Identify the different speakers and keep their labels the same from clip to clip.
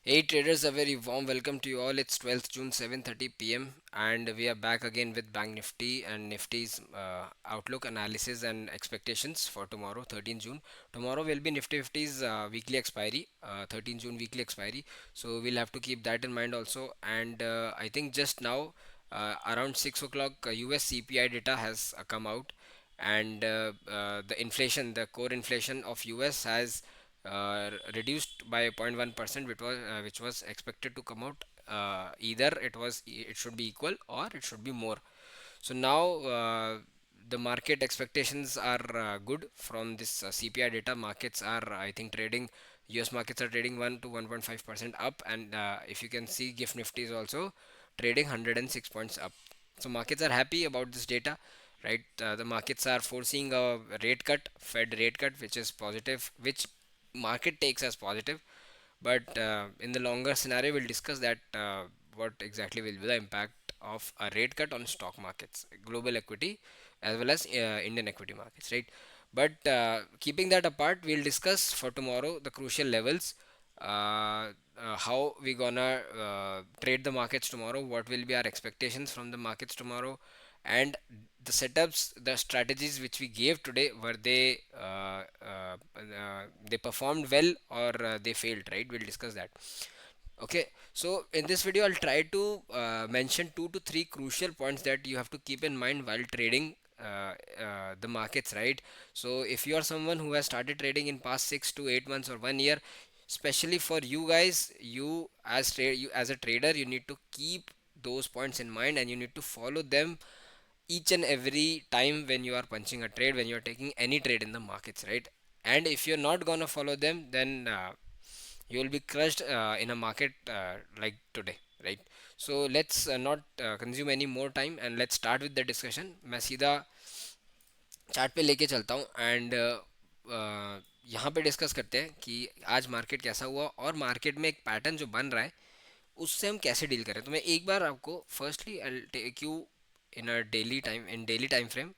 Speaker 1: Hey traders, a very warm welcome to you all. It's 12th June 7:30 p.m. and we are back again with Bank Nifty and Nifty's outlook analysis and expectations for tomorrow, 13th June. Tomorrow will be Nifty 50's weekly expiry, 13th June weekly expiry. So we'll have to keep that in mind also. And I think just now, around 6 o'clock, US CPI data has come out, and the inflation, the core inflation of US has reduced by 0.1%, which was expected to come out. Either it should be equal or it should be more. So now the market expectations are good from this CPI data. Markets are, I think, trading. US markets are trading 1 to 1.5% up, and if you can see, GIFT Nifty is also trading 106 points up. So markets are happy about this data, right? The markets are foreseeing a rate cut, Fed rate cut, which is positive, which market takes as positive. But in the longer scenario, we'll discuss that what exactly will be the impact of a rate cut on stock markets, global equity, as well as Indian equity markets, right? But keeping that apart, we'll discuss for tomorrow the crucial levels, how we gonna trade the markets tomorrow, what will be our expectations from the markets tomorrow, and the setups, the strategies which we gave today, were they performed well, or they failed, right? We'll discuss that. Okay, so in this video, I'll try to mention 2 to 3 crucial points that you have to keep in mind while trading the markets, right? So if you are someone who has started trading in past 6 to 8 months or 1 year, especially for you guys, you as a trader, you need to keep those points in mind, and you need to follow them each and every time when you are punching a trade, when you are taking any trade in the markets, right? And if you're not gonna follow them, then you will be crushed in a market like today, right? So let's not consume any more time, and let's start with the discussion. मैं सीधा chart पे लेके चलता हूँ, and यहाँ पे discuss करते हैं कि आज मार्केट कैसा हुआ, और मार्केट में एक पैटर्न जो बन रहा है उससे हम कैसे डील करें। तो मैं एक बार आपको firstly I take you in daily time frame.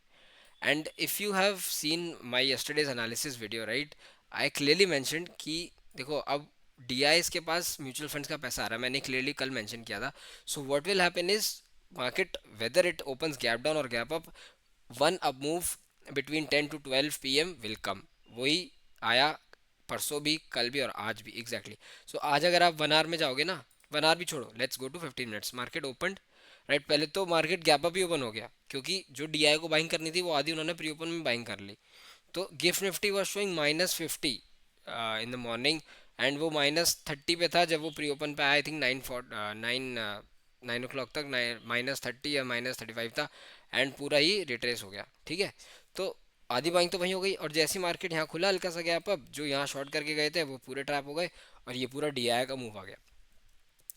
Speaker 1: And if you have seen my yesterday's analysis video, right, I clearly mentioned कि देखो अब DIs के पास म्यूचुअल फंड्स का पैसा आ रहा है, मैंने क्लियरली कल मेंशन किया था. So what will happen is, market whether it opens gap down और gap up, one up move between 10 to 12 p.m. Will come. वही आया परसों भी, कल भी और आज भी एग्जैक्टली exactly. सो आज अगर आप 1 आवर में जाओगे ना, 1 आवर भी छोड़ो, let's go to 15 minutes. Market open, right, पहले तो मार्केट गैप अप ही ओपन हो गया, क्योंकि जो डीआई को बाइंग करनी थी वो आधी उन्होंने प्री ओपन में बाइंग कर ली. तो gift Nifty was showing -50 in the morning, and वो -30 पे था जब वो प्री ओपन पे आया. आई थिंक 9 ओ क्लॉक तक -30 या -35 था, एंड पूरा ही रिट्रेस हो गया, ठीक है. तो आधी बाइंग तो वहीं हो गई, और जैसी मार्केट यहाँ खुला हल्का सा गैप अप, जो यहाँ शॉर्ट करके गए थे वो पूरे ट्रैप हो गए, और ये पूरा डीआई का मूव आ गया.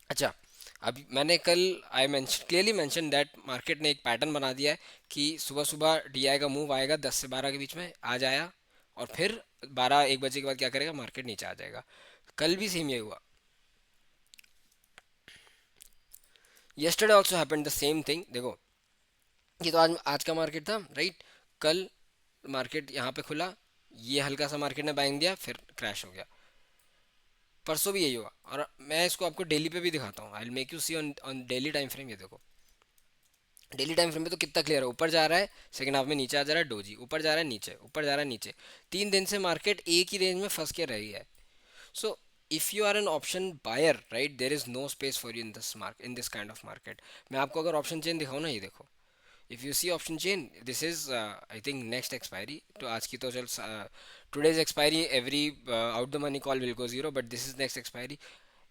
Speaker 1: अच्छा, अब मैंने कल I mention clearly mention that market ने एक पैटर्न बना दिया है कि सुबह सुबह डीआई का मूव आएगा 10 से 12 के बीच में, आज आया, और फिर 12 1 बजे के बाद क्या करेगा, मार्केट नीचे आ जाएगा. कल भी सेम यही हुआ. Yesterday also happened the same thing. देखो, ये तो आज का मार्केट था, राइट. कल मार्केट यहाँ पे खुला, ये हल्का सा मार्केट ने बाइंग दिया, फिर क्रैश हो गया. परसों भी यही हुआ, और मैं इसको आपको डेली पे भी दिखाता हूँ. I will make you see on on daily time frame. ये देखो, डेली टाइम फ्रेम में तो कितना क्लियर है, ऊपर जा रहा है, सेकंड हाफ में नीचे आ जा रहा है, डोजी ऊपर जा रहा है, नीचे ऊपर जा रहा है, नीचे. 3 दिन से मार्केट एक ही रेंज में फंस के रही है. So if you are an option buyer, right, there is no space for you in this market, in this kind of market. मैं आपको अगर ऑप्शन चेन दिखाऊँ ना, ये देखो, if you see option chain, this is I think next expiry. तो आज की तो चल, today's expiry, every out the money call will go zero, but this is next expiry.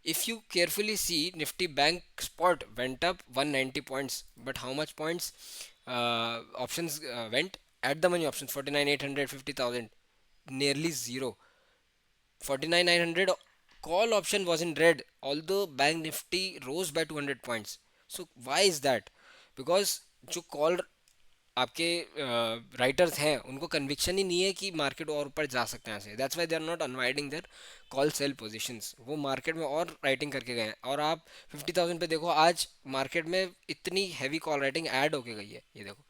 Speaker 1: If you carefully see, Nifty Bank Spot went up 190 points, but how much points options went? At the money options 49 800 50,000, nearly zero. 49 900 call option was in red, although Bank Nifty rose by 200 points. So why is that? Because जो call आपके writers हैं उनको conviction ही नहीं है कि market और ऊपर जा सकते हैं ऐसे. That's why they are not unwinding their call sell positions. वो मार्केट में और राइटिंग करके गए हैं, और आप 50,000 पे देखो, आज मार्केट में इतनी हैवी कॉल राइटिंग ऐड होके गई है. ये देखो,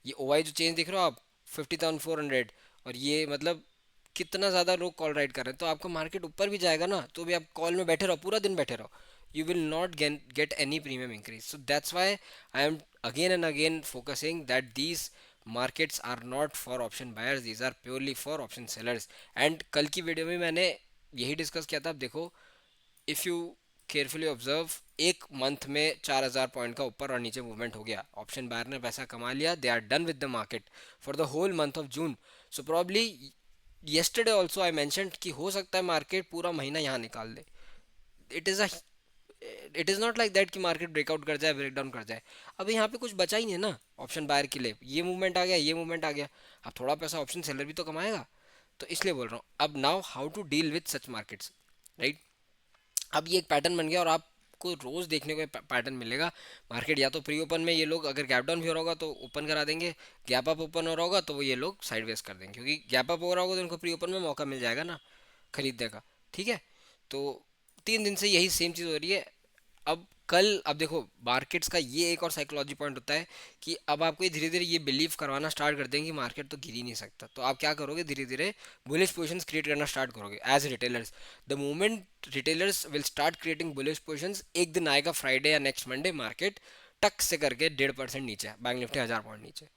Speaker 1: ये ओ आई जो चेंज दिख रहा हो आप, 50,400, और ये मतलब कितना ज़्यादा लोग कॉल राइड कर रहे हैं, तो आपका मार्केट ऊपर भी जाएगा ना तो भी आप कॉल में बैठे रहो, पूरा दिन बैठे रहो, you will not get any premium increase. So that's why I am again and again focusing that these markets are not for option buyers, these are purely for option sellers. And कल की video में मैंने यही discuss किया था। आप देखो, if you carefully observe, एक मंथ में 4,000 पॉइंट का ऊपर और नीचे मूवमेंट हो गया, ऑप्शन बायर ने पैसा कमा लिया, they are done with the market for the whole month of June. So probably yesterday also I mentioned कि हो सकता है मार्केट पूरा महीना यहाँ निकाल दे। It is a it is not like that कि मार्केट ब्रेकआउट कर जाए, ब्रेक डाउन कर जाए। अभी यहाँ पे कुछ बचा ही नहीं है ना ऑप्शन बायर के लिए, ये मूवमेंट आ गया, ये मूवमेंट आ गया, अब थोड़ा पैसा ऑप्शन सेलर भी तो कमाएगा। तो इसलिए बोल रहा हूँ, अब now how to deal with such markets, right. अब ये एक पैटर्न बन गया और आपको रोज देखने को पैटर्न मिलेगा। मार्केट या तो प्री ओपन में ये लोग अगर गैप डाउन भी हो रहा होगा तो ओपन करा देंगे, गैप अप ओपन हो रहा होगा तो वो ये लोग साइडवेज कर देंगे, क्योंकि गैप अप हो रहा होगा तो उनको प्री ओपन में मौका मिल जाएगा ना खरीदने का। ठीक है, तो 3 दिन से यही सेम चीज़ हो रही है। अब देखो, मार्केट्स का ये एक और साइकोलॉजी पॉइंट होता है कि अब आपको ये धीरे धीरे ये बिलीव करवाना स्टार्ट कर देंगे कि मार्केट तो गिर ही नहीं सकता, तो आप क्या करोगे, धीरे धीरे बुलिश पोजीशंस क्रिएट करना स्टार्ट करोगे as retailers. The moment retailers will start creating bullish positions, एक दिन आएगा फ्राइडे या नेक्स्ट मंडे, मार्केट टक से करके 1.5% नीचे, बैंक निफ्टी 1,000 पॉइंट नीचे।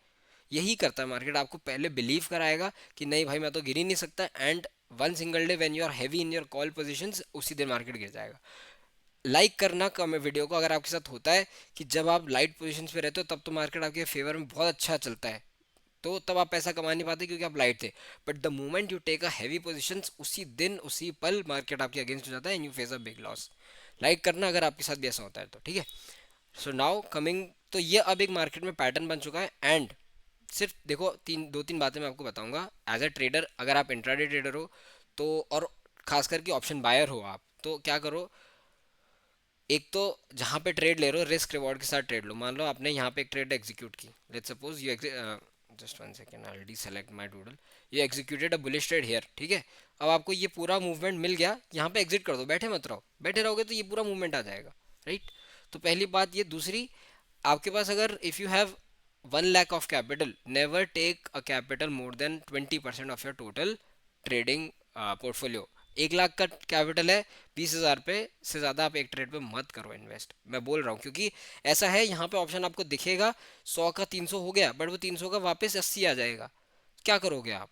Speaker 1: यही करता है मार्केट, आपको पहले बिलीव कराएगा कि नहीं भाई मैं तो गिर ही नहीं सकता, and one single day when you are heavy in your call positions, उसी दिन मार्केट गिर जाएगा। लाइक करना कम है वीडियो को अगर आपके साथ होता है कि जब आप लाइट पोजीशंस पे रहते हो तब तो मार्केट आपके फेवर में बहुत अच्छा चलता है, तो तब आप पैसा कमा नहीं पाते क्योंकि आप लाइट थे। But the moment you take a heavy positions, उसी दिन उसी पल मार्केट आपके अगेंस्ट हो जाता है and you face a big loss. Like करना अगर आपके साथ भी ऐसा होता है तो, ठीक है। सो नाउ कमिंग, तो ये अब एक मार्केट में पैटर्न बन चुका है। एंड सिर्फ देखो, दो तीन बातें मैं आपको बताऊंगा एज अ ट्रेडर, अगर आप इंट्राडे ट्रेडर हो तो, और खास करके ऑप्शन बायर हो आप, तो क्या करो, एक तो जहाँ पे ट्रेड ले रहे हो रिस्क रिवॉर्ड के साथ ट्रेड लो। मान लो आपने यहाँ पे एक ट्रेड एग्जीक्यूट की, let's suppose you just one second, I deselect my doodle, ये executed a bullish trade here, ठीक है। अब आपको ये पूरा मूवमेंट मिल गया, यहाँ पे एग्जिट कर दो, बैठे मत रहो, बैठे रहोगे तो ये पूरा मूवमेंट आ जाएगा, राइट। तो पहली बात ये। दूसरी, आपके पास अगर if you have 1 lakh of capital, never take a capital more than 20% of your total trading portfolio. 1 lakh का कैपिटल है, 20,000 पे से ज़्यादा आप एक ट्रेड पे मत करो इन्वेस्ट, मैं बोल रहा हूँ। क्योंकि ऐसा है, यहाँ पे ऑप्शन आपको दिखेगा 100 का 300 हो गया, बट वो 300 का वापस 80 आ जाएगा, क्या करोगे आप?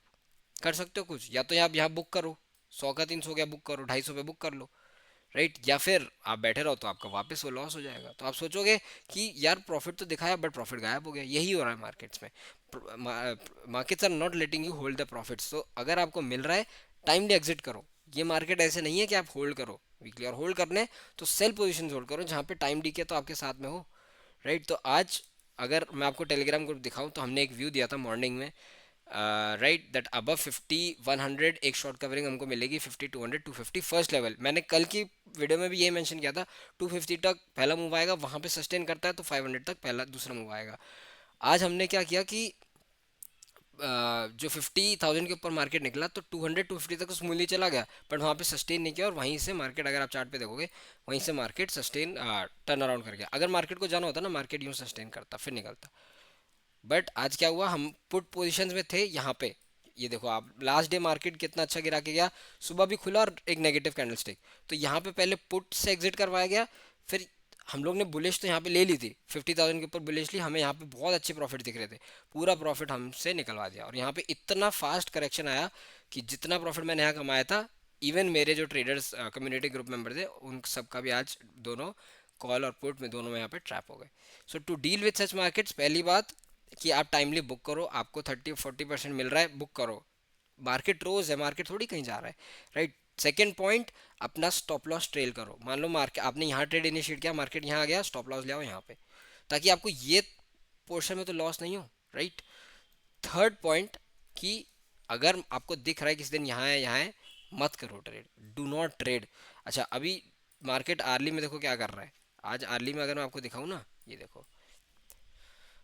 Speaker 1: कर सकते हो कुछ, या तो आप यहाँ बुक करो, 100 का 300 हो गया, बुक करो, 250 पे बुक कर लो, राइट। या फिर आप बैठे रहो तो आपका वापस वो लॉस हो जाएगा, तो आप सोचोगे कि यार प्रॉफिट तो दिखाया बट प्रॉफिट गायब हो गया। यही हो रहा है मार्केट्स में, markets are not letting you hold the profits. तो अगर आपको मिल रहा है, टाइमली एग्जिट करो। ये मार्केट ऐसे नहीं है कि आप होल्ड करो वीकली, और होल्ड करने तो सेल पोजिशन होल्ड करो जहाँ पे टाइम डी के तो आपके साथ में हो, राइट। तो आज अगर मैं आपको टेलीग्राम ग्रुप दिखाऊं तो हमने एक व्यू दिया था मॉर्निंग में, राइट, दैट अबव 50 100 एक शॉर्ट कवरिंग हमको मिलेगी, 50 200 250 फर्स्ट लेवल। मैंने कल की वीडियो में भी ये मेंशन किया था, 250 तक पहला मूव आएगा, वहां पे सस्टेन करता है तो 500 तक पहला दूसरा मूव आएगा। आज हमने क्या किया कि जो 50,000 के ऊपर मार्केट निकला तो 200 250 तक तो स्मूथली चला गया, बट वहाँ पे सस्टेन नहीं किया, और वहीं से मार्केट, अगर आप चार्ट पे देखोगे, वहीं से मार्केट सस्टेन टर्न अराउंड कर गया। अगर मार्केट को जाना होता ना, मार्केट यूँ सस्टेन करता फिर निकलता। बट आज क्या हुआ, हम पुट पोजीशंस में थे यहाँ पे। ये देखो आप, लास्ट डे मार्केट कितना अच्छा गिरा के गया, सुबह भी खुला और एक नेगेटिव कैंडलस्टिक, तो यहाँ पे पहले पुट से एग्जिट करवाया गया। फिर हम लोग ने बुलिश तो यहाँ पे ले ली थी, 50,000 के ऊपर बुलिश ली, हमें यहाँ पे बहुत अच्छे प्रॉफिट दिख रहे थे, पूरा प्रॉफिट हमसे निकलवा दिया। और यहाँ पे इतना फास्ट करेक्शन आया कि जितना प्रॉफिट मैंने यहाँ कमाया था, इवन मेरे जो ट्रेडर्स कम्युनिटी ग्रुप मेंबर थे उन सबका भी आज दोनों कॉल और पुट में दोनों में यहाँ पे ट्रैप हो गए। So to deal with such markets, पहली बात कि आप टाइमली बुक करो, आपको 30 40% मिल रहा है, बुक करो। मार्केट रोज है, मार्केट थोड़ी कहीं जा रहा है, राइट। सेकेंड पॉइंट, अपना स्टॉप लॉस ट्रेल करो। मान लो मार्केट आपने यहाँ ट्रेड इनिशिएट किया, मार्केट यहाँ आ गया, स्टॉप लॉस ले आओ यहाँ पे, ताकि आपको ये पोर्शन में तो लॉस नहीं हो, राइट। थर्ड पॉइंट, कि अगर आपको दिख रहा है किसी दिन यहाँ है, मत करो ट्रेड, डू नॉट ट्रेड। अच्छा, अभी मार्केट आर्ली में देखो क्या कर रहा है। आज आर्ली में अगर मैं आपको दिखाऊँ ना, ये देखो,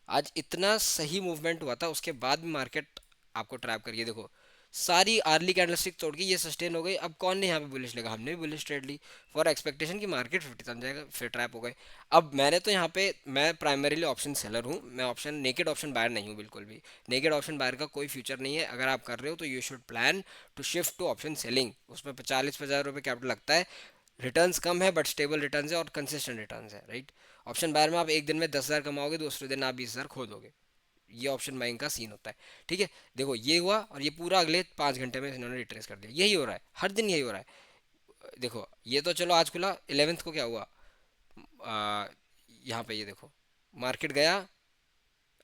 Speaker 1: आज इतना सही मूवमेंट हुआ था, उसके बाद भी मार्केट आपको ट्रैप करिए। देखो, सारी आर्ली कैंडलस्टिक तोड़ के ये सस्टेन हो गई। अब कौन ने यहाँ पे बुलिश लेगा, हमने भी बुलिश ट्रेड ली फॉर एक्सपेक्टेशन कि मार्केट 50 तक जाएगा, फिर ट्रैप हो गए। अब मैंने तो यहाँ पे, मैं प्राइमरीली ऑप्शन सेलर हूँ, मैं ऑप्शन नेकेड ऑप्शन बायर नहीं हूँ बिल्कुल भी। नेकेड ऑप्शन बायर का कोई फ्यूचर नहीं है। अगर आप कर रहे हो तो you should plan to shift to option selling. उसमें 40-50 रुपये कैपिटल लगता है, रिटर्न्स कम है बट स्टेबल रिटर्न्स है और कंसिस्टेंट रिटर्न्स है, राइट। ऑप्शन बायर में आप एक दिन में 10,000 कमाओगे, दूसरे दिन आप 20,000 खो दोगे। ये ऑप्शन बाइंग का सीन होता है, ठीक है। देखो ये हुआ, और ये पूरा अगले 5 घंटे में इन्होंने रिट्रेस कर दिया। यही हो रहा है हर दिन, यही हो रहा है। देखो ये तो चलो आज खुला, 11th को क्या हुआ, आ, यहाँ पे ये देखो, मार्केट गया,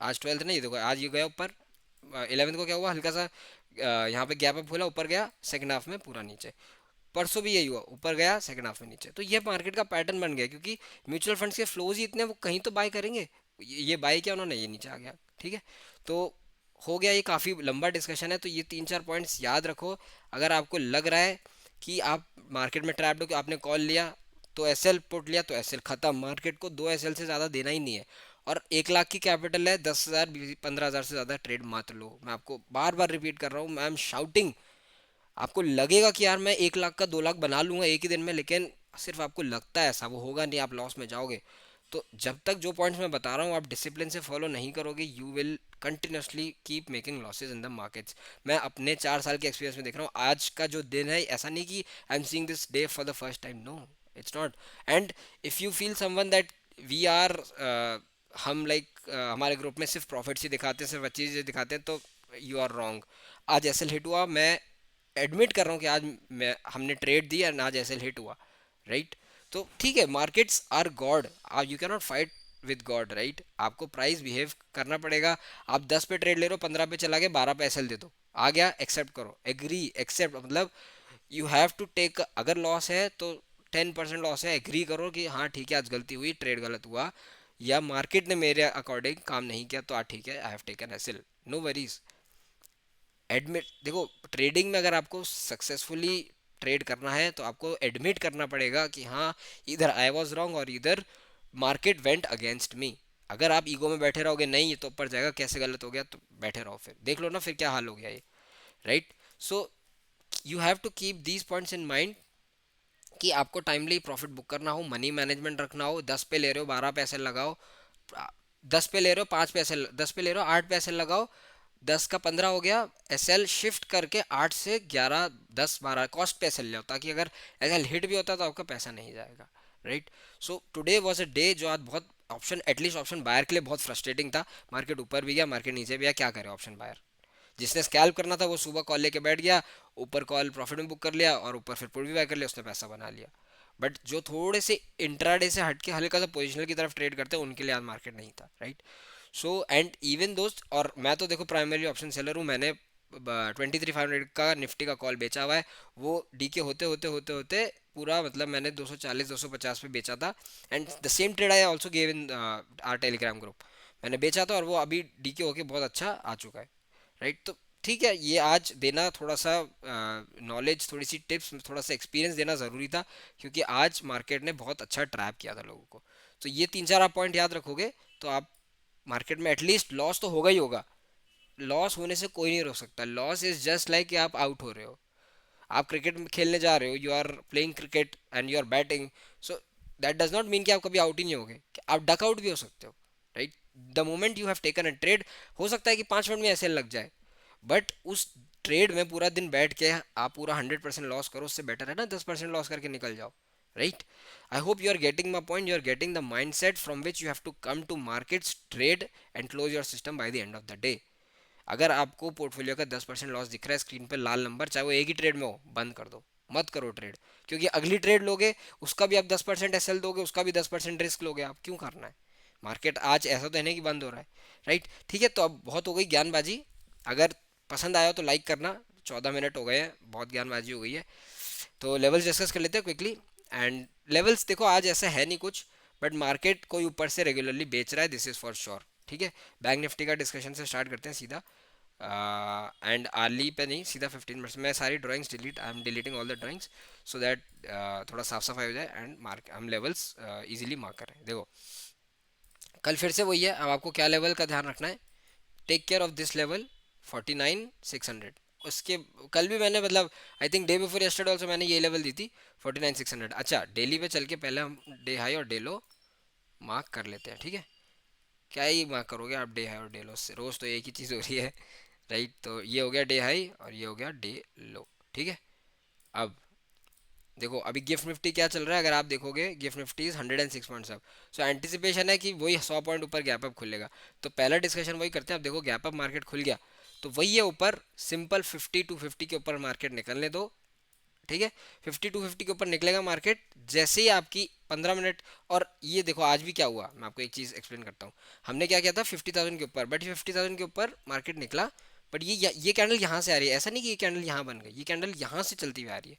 Speaker 1: आज 12th नहीं, ये देखो आज ये गया ऊपर। 11th को क्या हुआ, हल्का सा यहाँ पे गैप अप खोला, ऊपर गया, सेकंड हाफ में पूरा नीचे। परसों भी यही हुआ, ऊपर गया, सेकंड हाफ में नीचे। तो ये मार्केट का पैटर्न बन गया, क्योंकि म्यूचुअल फंड्स के फ्लोज ही इतने, वो कहीं तो बाय करेंगे। ये बाय किया उन्होंने, ये नीचे आ गया, ठीक है। तो हो गया, ये काफ़ी लंबा डिस्कशन है, तो ये 3-4 पॉइंट्स याद रखो। अगर आपको लग रहा है कि आप मार्केट में ट्रैप्ड हो, कि आपने कॉल लिया तो एसएल, पुट लिया तो एसएल खत्म, मार्केट को 2 एसएल से ज़्यादा देना ही नहीं है। और 1 लाख की कैपिटल है, 10,000 15,000 से ज़्यादा ट्रेड मत लो। मैं आपको बार बार रिपीट कर रहा हूँ, आई एम शाउटिंग। आपको लगेगा कि यार मैं 1 लाख का 2 लाख बना लूंगा एक ही दिन में, लेकिन सिर्फ आपको लगता है ऐसा, वो होगा नहीं, आप लॉस में जाओगे। तो जब तक जो पॉइंट्स मैं बता रहा हूँ आप डिसिप्लिन से फॉलो नहीं करोगे, you will continuously keep making losses in the markets. मैं अपने 4 साल के एक्सपीरियंस में देख रहा हूँ, आज का जो दिन है, ऐसा नहीं कि I am seeing this day for the first time, no, it's not. And if you feel someone that we are, हम लाइक हमारे ग्रुप में सिर्फ प्रॉफिट्स ही दिखाते हैं, सिर्फ अच्छी चीज़ें दिखाते हैं, तो यू आर रॉन्ग। आज एसएल हिट हुआ, मैं एडमिट कर रहा हूँ कि आज मैं हमने ट्रेड दी और आज एसएल हिट हुआ, राइट। तो ठीक है, markets are god, you can not fight with god, right. आपको प्राइस बिहेव करना पड़ेगा। आप 10 पे ट्रेड ले रहे हो, 15 पे चला गया, 12 पे एसएल दे दो, आ गया, एक्सेप्ट करो, एग्री एक्सेप्ट, मतलब यू हैव टू टेक, अगर लॉस है तो 10% लॉस है, एग्री करो कि हाँ ठीक है आज गलती हुई, ट्रेड गलत हुआ, या मार्केट ने मेरे अकॉर्डिंग काम नहीं किया, तो ठीक है, I have taken SL, no worries. Admit, देखो ट्रेडिंग में अगर आपको सक्सेसफुली ट्रेड करना है तो आपको एडमिट करना पड़ेगा कि हाँ, इधर आई वॉज रॉन्ग और इधर मार्केट वेंट अगेंस्ट मी। अगर आप ईगो में बैठे रहोगे, नहीं ये तो ऊपर जाएगा, कैसे गलत हो गया, तो बैठे रहो, फिर देख लो ना फिर क्या हाल हो गया ये, right. So you have to keep these points in mind, कि आपको टाइमली प्रॉफिट बुक करना हो, मनी मैनेजमेंट रखना हो, 10 पे ले रहे हो 12 पैसे लगाओ, 10 पे ले रहे हो 5 पैसे, 10 पे ले रहे हो 8 पैसे लगाओ, 10 का 15 हो गया, एसएल शिफ्ट करके 8 से 11 10 12 कॉस्ट पे एसएल ले आओ, ताकि अगर एसएल हिट भी होता तो आपका पैसा नहीं जाएगा, right. So today was a day जो आज बहुत, ऑप्शन एटलीस्ट ऑप्शन बायर के लिए बहुत फ्रस्ट्रेटिंग था। मार्केट ऊपर भी गया, मार्केट नीचे भी गया, क्या करे ऑप्शन बायर। जिसने स्कैल्प करना था वो सुबह कॉल लेके बैठ गया, ऊपर कॉल प्रॉफिट में बुक कर लिया और ऊपर फिर पुट भी बाय कर लिया, उसने पैसा बना लिया। बट जो थोड़े से इंट्राडे से हटके हल्का सा पोजिशनल की तरफ ट्रेड करते हैं, उनके लिए आज मार्केट नहीं था, राइट। सो एंड इवन दोस्त, और मैं तो देखो प्राइमरी ऑप्शन सेलर हूँ, मैंने 23,500 का निफ्टी का कॉल बेचा हुआ है। वो डीके होते होते होते होते पूरा, मतलब मैंने 240 250 पे बेचा था। And the same trade I also gave in our Telegram group, मैंने बेचा था और वो अभी डीके होके बहुत अच्छा आ चुका है, राइट। तो ठीक है, ये आज देना थोड़ा सा नॉलेज, थोड़ी सी टिप्स, थोड़ा सा एक्सपीरियंस देना ज़रूरी था, क्योंकि आज मार्केट ने बहुत अच्छा ट्रैप किया था लोगों को। तो ये 3-4 आप पॉइंट याद रखोगे तो आप मार्केट में एटलीस्ट, लॉस तो होगा ही होगा, लॉस होने से कोई नहीं रोक सकता। लॉस इज जस्ट लाइक कि आप आउट हो रहे हो, आप क्रिकेट खेलने जा रहे हो, you are playing cricket and you are batting, so that does not mean कि आप कभी आउट ही नहीं होगे, आप डक आउट भी हो सकते हो, right. The moment you have taken a trade, हो सकता है कि 5 मिनट में ऐसे लग जाए, बट उस ट्रेड में पूरा दिन बैठ के आप पूरा 100% लॉस करो, उससे बेटर है ना 10% लॉस करके निकल जाओ, right. I hope you are getting my point, you are getting the mind set from which you have to come to markets, trade and close your system by the end of the day. अगर आपको portfolio का 10% loss दिख रहा है screen पर लाल number, चाहे वो एक ही ट्रेड में हो, बंद कर दो, मत करो ट्रेड। क्योंकि अगली ट्रेड लोगे, उसका भी आप 10% एसएल दोगे, उसका भी 10% रिस्क लोगे, आप क्यों करना है। मार्केट आज ऐसा तो है नहीं कि बंद हो रहा है, राइट। ठीक है, तो अब बहुत हो गई ज्ञानबाजी। अगर पसंद आया तो लाइक करना, 14 मिनट हो गए हैं, बहुत ज्ञानबाजी हो गई है। तो लेवल्स डिस्कस कर लेते हैं क्विकली। एंड लेवल्स देखो आज ऐसा है नहीं कुछ, बट मार्केट कोई ऊपर से रेगुलरली बेच रहा है, दिस इज फॉर श्योर, ठीक है। बैंक निफ्टी का डिस्कशन से स्टार्ट करते हैं सीधा। एंड आर्ली पे नहीं, सीधा 15 मिनट्स में सारी drawings delete, I am deleting all the drawings, so that थोड़ा साफ सफाई हो जाए एंड मार्क हम लेवल्स इजीली मार्क करें। देखो कल फिर से वही है, अब आपको क्या लेवल का ध्यान रखना है, take care of this level 49,600, उसके कल भी मैंने मतलब I think day before yesterday also मैंने ये लेवल दी थी 49,600। अच्छा डेली पे चल के पहले हम डे हाई और डे लो मार्क कर लेते हैं, ठीक है। क्या ही मार्क करोगे आप डे हाई और डे लो से, रोज तो एक ही चीज़ हो रही है, राइट। तो ये हो गया डे हाई और ये हो गया डे लो, ठीक है। अब देखो अभी गिफ्ट निफ्टी क्या चल रहा है, अगर आप देखोगे gift Nifty is 106 points up. So anticipation है कि वही 100 पॉइंट ऊपर गैप अप खुलेगा। तो पहला डिस्कशन वही करते हैं। अब देखो गैप अप मार्केट खुल गया तो वही है ऊपर, सिंपल 50 टू 50 के ऊपर मार्केट निकलने दो, ठीक है। 50 टू 50 के ऊपर निकलेगा मार्केट जैसे ही आपकी 15 मिनट। और ये देखो आज भी क्या हुआ, मैं आपको एक चीज़ एक्सप्लेन करता हूँ। हमने क्या किया था 50,000 के ऊपर, बट 50,000 के ऊपर मार्केट निकला, बट ये कैंडल यहाँ से आ रही है, ऐसा नहीं कि ये कैंडल यहाँ बन गई, ये कैंडल यहाँ से चलती हुई आ रही है।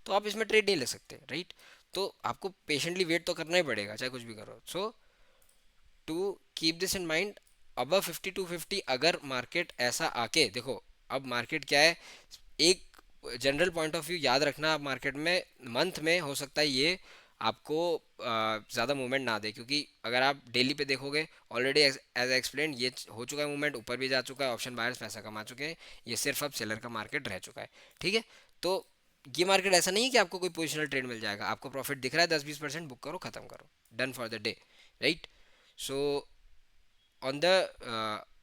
Speaker 1: तो आप इसमें ट्रेड नहीं ले सकते, राइट। तो आपको पेशेंटली वेट तो करना ही पड़ेगा चाहे कुछ भी करो। So to keep this in mind, अब 50 टू 50 अगर मार्केट ऐसा आके देखो, अब मार्केट क्या है, एक जनरल पॉइंट ऑफ व्यू याद रखना। आप मार्केट में मंथ में हो सकता है ये आपको ज़्यादा मूवमेंट ना दे, क्योंकि अगर आप डेली पे देखोगे ऑलरेडी एज एक्सप्लेन ये हो चुका है, मूवमेंट ऊपर भी जा चुका है, ऑप्शन बायर्स पैसा कमा चुके हैं, ये सिर्फ अब सेलर का मार्केट रह चुका है, ठीक है। तो ये मार्केट ऐसा नहीं है कि आपको कोई पोजिशनल ट्रेड मिल जाएगा, आपको प्रॉफिट दिख रहा है 10-20% बुक करो खत्म करो, done for the day, right. So on the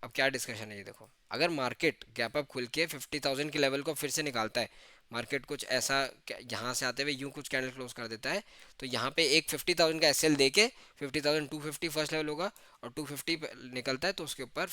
Speaker 1: अब क्या डिस्कशन है ये देखो, अगर मार्केट गैप अप खुल के 50,000 के लेवल को फिर से निकालता है, मार्केट कुछ ऐसा यहाँ से आते हुए यूं कुछ कैंडल क्लोज कर देता है, तो यहाँ पे एक 50,000 का एसएल दे के 50,250 फर्स्ट लेवल होगा, और 250 निकलता है तो उसके ऊपर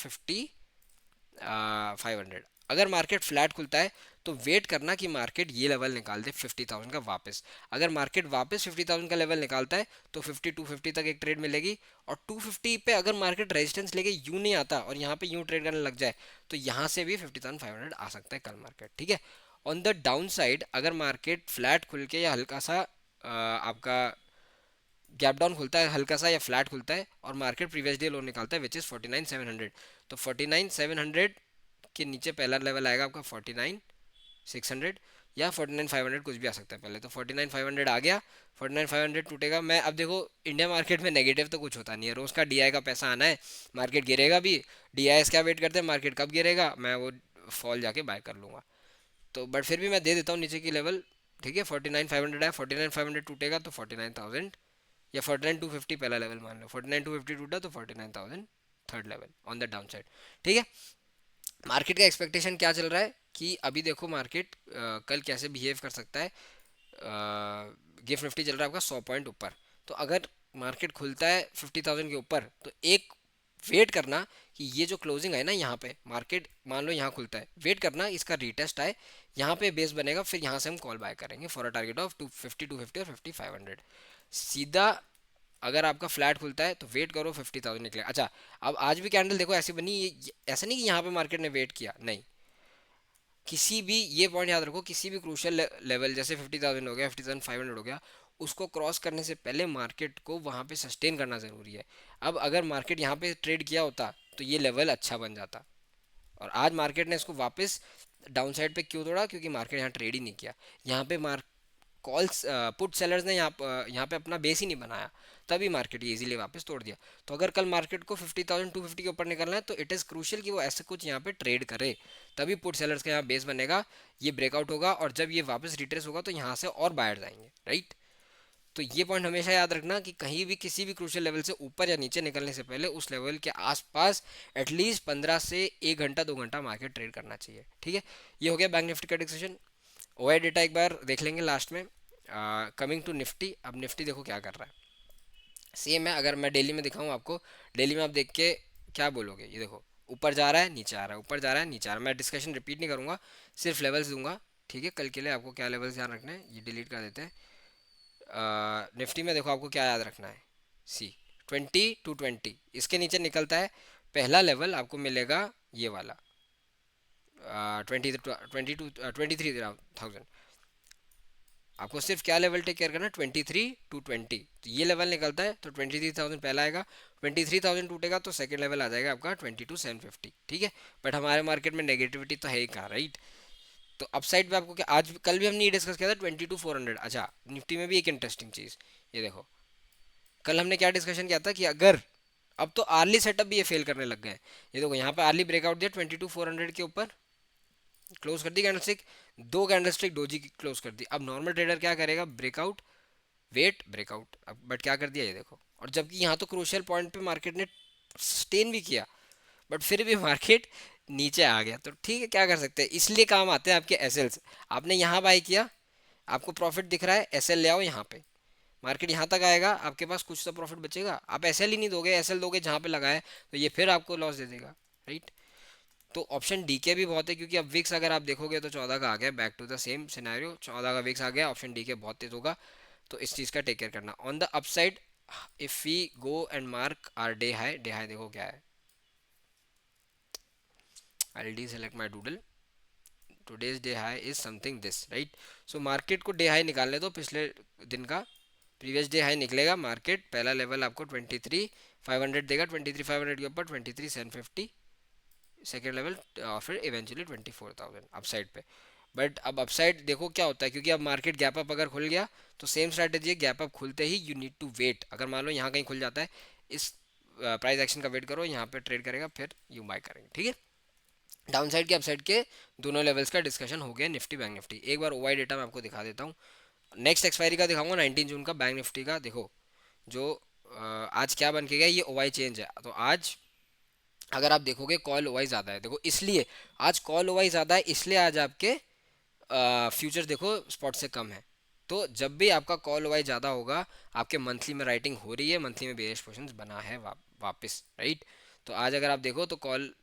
Speaker 1: 500। अगर मार्केट फ्लैट खुलता है तो वेट करना कि मार्केट ये लेवल निकाल दे 50,000 का वापस। अगर मार्केट वापस 50,000 का लेवल निकालता है तो 50 टू 50 तक एक ट्रेड मिलेगी, और 250 पे अगर मार्केट रेजिस्टेंस लेके यूं नहीं आता और यहाँ पे यूं ट्रेड करने लग जाए तो यहाँ से भी 50,500 आ सकता है कल मार्केट, ठीक है। ऑन द डाउन साइड अगर मार्केट फ्लैट खुल के या हल्का सा आपका गैप डाउन खुलता है हल्का सा या फ्लैट खुलता है और मार्केट प्रीवियस डे लो निकालता है विच इज़ 49,700, तो 49,700 के नीचे पहला लेवल आएगा आपका 49,600 या 49,500, कुछ भी आ सकता है पहले। तो 49,500 आ गया, 49,500 टूटेगा। मैं अब देखो इंडिया मार्केट में नेगेटिव तो कुछ होता नहीं है, रोज़ का डीआई का पैसा आना है, मार्केट गिरेगा भी, डीआई क्या वेट करते हैं मार्केट कब गिरेगा, मैं वो फॉल जाके बाय कर लूँगा। तो बट फिर भी मैं दे देता हूँ नीचे की लेवल, ठीक है। 49,500 है, 49,500 टूटेगा तो 49,000, या 49,250 पहला लेवल मान लो, 49,250 टूटा तो 49,000 third level on the down side, ठीक है। मार्केट का एक्सपेक्टेशन क्या चल रहा है कि अभी देखो मार्केट कल कैसे बिहेव कर सकता है। गिफ्ट निफ्टी चल रहा है आपका 100 पॉइंट ऊपर, तो अगर मार्केट खुलता है 50,000 के ऊपर तो एक वेट करना कि ये जो क्लोजिंग है ना यहाँ पे, मार्केट मान लो यहाँ खुलता है, वेट करना इसका रीटेस्ट आए, यहाँ पे बेस बनेगा, फिर यहाँ से हम कॉल बाय करेंगे फॉर अ टारगेट ऑफ 250 और 5,500 सीधा। अगर आपका फ्लैट खुलता है तो वेट करो 50,000 निकले। अच्छा अब आज भी कैंडल देखो ऐसी बनी, ऐसा नहीं कि यहाँ पे मार्केट ने वेट किया, नहीं। किसी भी ये पॉइंट याद रखो, किसी भी क्रूशियल लेवल जैसे 50,000 हो गया, 50,500 हो गया, उसको क्रॉस करने से पहले मार्केट को वहाँ पे सस्टेन करना ज़रूरी है। अब अगर मार्केट यहाँ पे ट्रेड किया होता तो ये लेवल अच्छा बन जाता, और आज मार्केट ने इसको वापस डाउन साइड पे क्यों तोड़ा, क्योंकि मार्केट यहाँ ट्रेड ही नहीं किया। यहाँ पे कॉल्स पुट सेलर्स ने यहाँ पे अपना बेस ही नहीं बनाया, तभी मार्केट ये इजीली वापस तोड़ दिया। तो अगर कल मार्केट को 50,250 के ऊपर निकलना है तो इट इज़ क्रूशियल कि वो ऐसे कुछ यहाँ पे ट्रेड करे, तभी पुट सेलर्स का यहाँ बेस बनेगा, ये ब्रेकआउट होगा, और जब ये वापस रिट्रेस होगा तो यहाँ से और बायर्स आएंगे, राइट। तो ये पॉइंट हमेशा याद रखना कि कहीं भी किसी भी क्रूशियल लेवल से ऊपर या नीचे निकलने से पहले उस लेवल के आसपास एटलीस्ट 15 से 1 घंटा 2 घंटा मार्केट ट्रेड करना चाहिए, ठीक है। ये हो गया बैंक निफ्टी का डिस्कशन। ओआई डेटा एक बार देख लेंगे लास्ट में। कमिंग टू निफ्टी, अब निफ्टी देखो क्या कर रहा है, सेम है। अगर मैं डेली में दिखाऊं आपको, डेली में आप देख के क्या बोलोगे, ये देखो ऊपर जा रहा है नीचे आ रहा है, ऊपर जा रहा है नीचे आ रहा है। मैं डिस्कशन रिपीट नहीं करूंगा, सिर्फ लेवल्स दूंगा, ठीक है। कल के लिए आपको क्या लेवल्स ध्यान रखना है ये डिलीट कर देते हैं। निफ्टी में देखो आपको क्या याद रखना है, सी 20 टू 20 इसके नीचे निकलता है, पहला लेवल आपको मिलेगा ये वाला 23,000। आपको सिर्फ क्या लेवल टेक केयर करना है, 23 टू 20, तो ये लेवल निकलता है तो 23,000 पहला आएगा, 23,000 टूटेगा तो सेकंड लेवल आ जाएगा आपका 22,750, ठीक है। बट हमारे मार्केट में नेगेटिविटी तो है ही कहाँ, राइट। तो अपसाइड पे आपको क्या, आज कल भी हमने ये डिस्कस किया था 22,400। अच्छा निफ्टी में भी एक इंटरेस्टिंग चीज़, ये देखो कल हमने क्या डिस्कशन किया था कि अगर अब तो अर्ली सेटअप भी ये फेल करने लग गए हैं। ये देखो यहाँ पे अर्ली ब्रेकआउट दिया 22,400 के ऊपर, क्लोज कर दी कैंडलस्टिक, दो कैंडलस्टिक डोजी की क्लोज कर दी। अब नॉर्मल ट्रेडर क्या करेगा, ब्रेकआउट, वेट, ब्रेकआउट। अब बट क्या कर दिया ये देखो, और जबकि यहाँ तो क्रूशियल पॉइंट पे मार्केट ने स्टेन भी किया, बट फिर भी मार्केट नीचे आ गया। तो ठीक है, क्या कर सकते हैं, इसलिए काम आते हैं आपके एसएल्स। आपने यहाँ बाय किया, आपको प्रॉफिट दिख रहा है, एसएल ले आओ यहाँ पे, मार्केट यहाँ तक आएगा, आपके पास कुछ तो प्रॉफिट बचेगा। आप एसएल ही नहीं दोगे, एसएल दोगे जहाँ पे लगाए, तो ये फिर आपको लॉस दे देगा, राइट। तो ऑप्शन डी के भी बहुत है, क्योंकि अब विक्स अगर आप देखोगे तो 14 का आ गया, back to the same scenario, 14 का विक्स आ गया, ऑप्शन डी के बहुत तेज होगा। तो इस चीज़ का टेक केयर करना। On the upside, if we go and mark our day high, day high देखो क्या है, I'd select my doodle, today's day high is something this, right. So market को डे हाई निकालने दो पिछले दिन का, प्रीवियस डे हाई निकलेगा मार्केट, पहला लेवल आपको 23,500 देगा, 23,500 के ऊपर 23,750 सेकेंड लेवल, और फिर इवेंचुअली 24,000 अपसाइड पे। बट अब अपसाइड देखो क्या होता है, क्योंकि अब मार्केट गैप अप अगर खुल गया तो सेम स्ट्रैटेजी है, गैप अप खुलते ही यू नीड टू वेट। अगर मान लो यहाँ कहीं खुल जाता है, इस प्राइस एक्शन का वेट करो, यहाँ पे ट्रेड करेगा, फिर यू बाय करेंगे, ठीक है। डाउन साइड के अपसाइड के दोनों लेवल्स का डिस्कशन हो गया निफ्टी बैंक निफ्टी। एक बार ओवाई डेटा मैं आपको दिखा देता हूँ, नेक्स्ट एक्सपायरी का दिखाऊंगा 19 जून का बैंक निफ्टी का। देखो जो आज क्या बन के गया, ये ओवाई चेंज है। तो आज अगर आप देखोगे कॉल ओवाई ज़्यादा है, देखो इसलिए आज कॉल ओवाई ज़्यादा है, इसलिए आज आपके फ्यूचर देखो स्पॉट से कम है। तो जब भी आपका कॉल वाई ज़्यादा होगा, आपके मंथली में राइटिंग हो रही है, मंथली में बेयरिश पोजीशंस बना है वापस, राइट। तो आज अगर आप देखो तो कॉल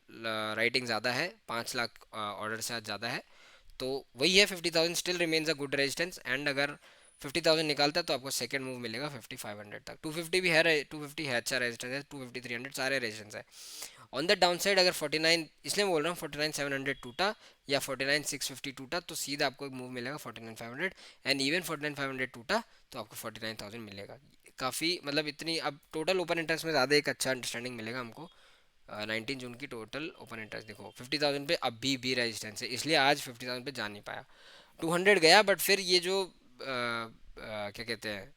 Speaker 1: राइटिंग ज़्यादा है, 5 लाख ऑर्डर से आज ज़्यादा है। तो वही है, 50,000 still remains a good resistance, and अगर 50,000 निकालता है तो आपको सेकंड मूव मिलेगा 5500 तक। 250 भी है, 250 है अच्छा रेजिस्टेंस है, 250 300 सारे रेजिस्टेंस है। ऑन द डाउन साइड अगर 49, इसलिए मैं बोल रहा हूँ 49,700 टूटा या 49,650 टूटा, तो सीधा आपको एक मूव मिलेगा 49,500, एंड इवन 49,500 टूटा तो आपको 49,000 मिलेगा। काफ़ी मतलब इतनी, अब टोटल ओपन इंटरेस्ट में ज़्यादा एक अच्छा अंडरस्टैंडिंग मिलेगा हमको। 19 जून की टोटल ओपन इंटरेस्ट देखो 50,000 पे अभी भी रेजिस्टेंस है, इसलिए आज 50,000 पे जा नहीं पाया। 200 गया, बट फिर ये जो क्या कहते हैं,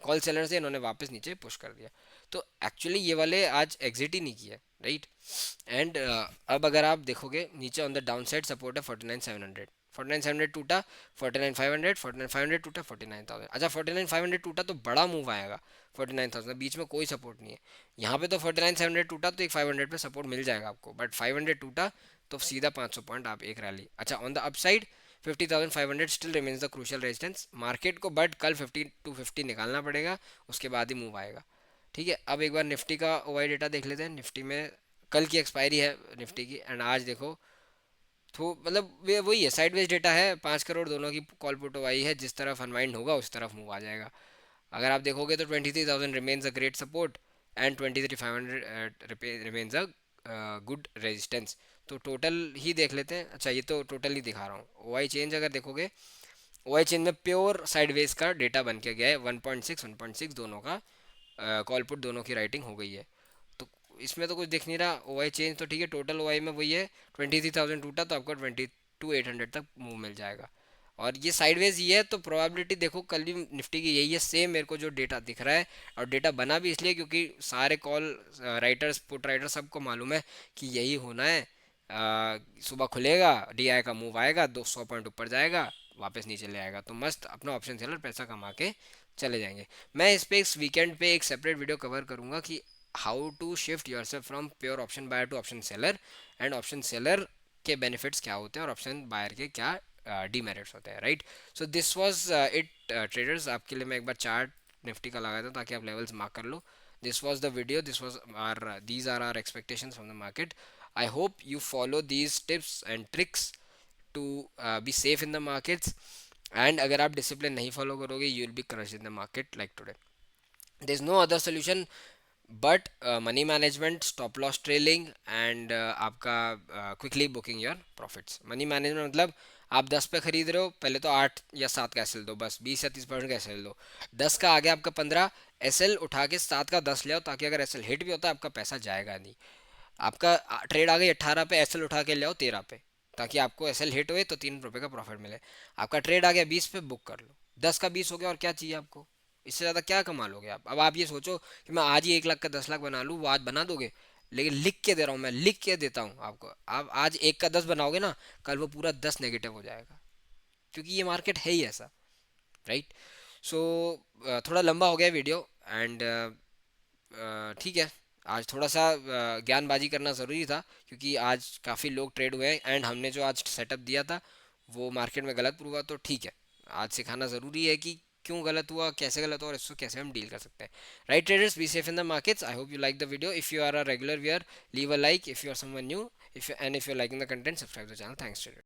Speaker 1: कॉल सेलर से इन्होंने वापस नीचे पुश कर दिया। तो एक्चुअली ये वाले आज एग्जिट ही नहीं किया, राइट। एंड अब अगर आप देखोगे नीचे on the down side support है 49,700, 49,700 टूटा, 49,500, 49,500 टूटा, 49,000। अच्छा 49,500 टूटा तो बड़ा मूव आएगा, 49,000 बीच में कोई सपोर्ट नहीं है। यहाँ पे तो 49,700 टूटा तो एक 500 पे सपोर्ट मिल जाएगा आपको, बट 500 टूटा तो सीधा 500 पॉइंट आप एक रैली। अच्छा on the upside 50,500 still remains the crucial resistance market को, बट कल 50 to 50 निकालना पड़ेगा, उसके बाद ही मूव आएगा, ठीक है। अब एक बार निफ्टी का ओवाई डेटा देख लेते हैं। निफ्टी में कल की एक्सपायरी है निफ्टी की, एंड आज देखो तो मतलब वे वही है, साइडवेज डेटा है, 5 करोड़ दोनों की कॉल पुट ओवाई है, जिस तरफ अनवाइंड होगा उस तरफ मूव आ जाएगा। अगर आप देखोगे तो 23,000 remains a great support, and 23,500 remains a good resistance. तो टोटल ही देख लेते हैं। अच्छा ये तो टोटल ही दिखा रहा हूँ, ओवाई चेंज अगर देखोगे, ओवाई चेंज में प्योर साइडवेज का डेटा बन के गया है, 1.6 दोनों का कॉल पुट दोनों की राइटिंग हो गई है। तो इसमें तो कुछ दिख नहीं रहा, ओवाई चेंज तो ठीक है, टोटल ओवाई में वही है, 23,000 टूटा तो आपको 22,800 तक मूव मिल जाएगा। और ये साइडवेज ही है, तो प्रोबेबिलिटी देखो कल भी निफ्टी की यही है सेम, मेरे को जो डेटा दिख रहा है। और डेटा बना भी इसलिए क्योंकि सारे कॉल राइटर्स पुट राइटर सबको मालूम है कि यही होना है। सुबह खुलेगा, डीआई का मूव आएगा, 200 पॉइंट ऊपर जाएगा, वापस नीचे ले आएगा, तो मस्त अपना ऑप्शन सेलर पैसा कमा के चले जाएंगे। मैं इस पे इस वीकेंड पे एक सेपरेट वीडियो कवर करूंगा कि how to shift yourself from pure option buyer to option seller, and option seller के बेनिफिट्स क्या होते हैं और ऑप्शन बायर के क्या डीमेरिट्स होते हैं, right. So this was it traders, आपके लिए मैं एक बार चार्ट निफ्टी का लगाया था ताकि आप लेवल्स मार्क कर लो। This was the video, this was are these are are expectations from the market. I hope you follow these tips and tricks to be safe in the markets, and अगर आप discipline नहीं follow करोगे you will be crushed in the market like today. There is no other solution but money management, stop loss trailing, and आपका quickly booking your profits. Money management मतलब आप 10 पे खरीद रहे हो, पहले तो 8 या 7 का एसएल दो, बस 20 या 30% का एसएल दो। 10 का आ गया आपका 15, एसएल उठा के 7 का 10 ले आओ, ताकि अगर एसएल हिट भी होता है आपका पैसा जाएगा नहीं। आपका ट्रेड आ गई 18 पे, एसएल उठा के ले आओ 13 पे, ताकि आपको एसएल हिट हुए तो 3 रुपए का प्रॉफिट मिले। आपका ट्रेड आ गया 20 पे, बुक कर लो। 10 का 20 हो गया, और क्या चाहिए आपको, इससे ज़्यादा क्या कमा लोगे आप। अब आप ये सोचो कि मैं आज ही 1 लाख का 10 लाख बना लूँ, वो आज बना दोगे? लेकिन लिख के दे रहा हूँ, मैं लिख के देता हूँ आपको। आप आज एक का 10 बनाओगे ना, कल वो पूरा 10 नेगेटिव हो जाएगा, क्योंकि ये मार्केट है ही ऐसा, राइट। सो थोड़ा लंबा हो गया वीडियो, एंड ठीक है, आज थोड़ा सा ज्ञानबाजी करना ज़रूरी था, क्योंकि आज काफ़ी लोग ट्रेड हुए हैं एंड हमने जो आज सेटअप दिया था वो मार्केट में गलत हुआ, तो ठीक है, आज सिखाना ज़रूरी है कि क्यों गलत हुआ, कैसे गलत हुआ, और इसको कैसे हम डील कर सकते हैं। Right traders, be safe in the markets. I hope you like the video. If you are a regular viewer, leave a like. If you are someone new, if and if you liking the content, subscribe the channel. Thanks traders.